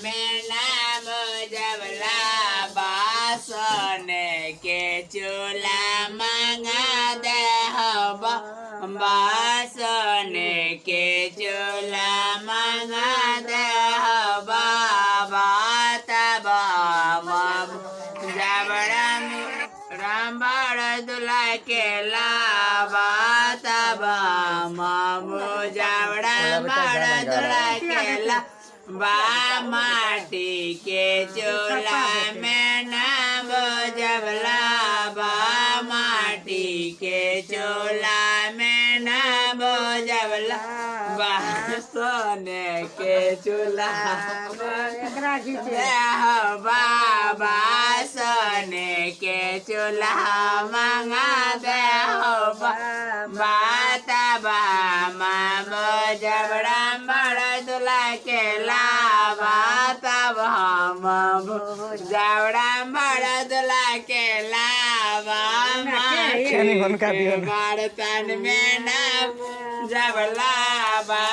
मेना मुजवला बासन के चूल्हा मंगा दे बासन के चूल्हा मंगा दे रामबाड़ दुला के लाबा तबा मामू जावड़ा बाड़ा दुला के लाबा माटी के चूल्हा में नाम जबला बा माटी के चूल्हा में नाम जबला बा सोने के चूल्हा बाबा सोने के चूल्हा मंगा दे बाता बा मामो जबड़ा बड़ा दुला के लाबा तब हम जबड़ा बड़ा दुला के लाबा मारतन में ना जबला बा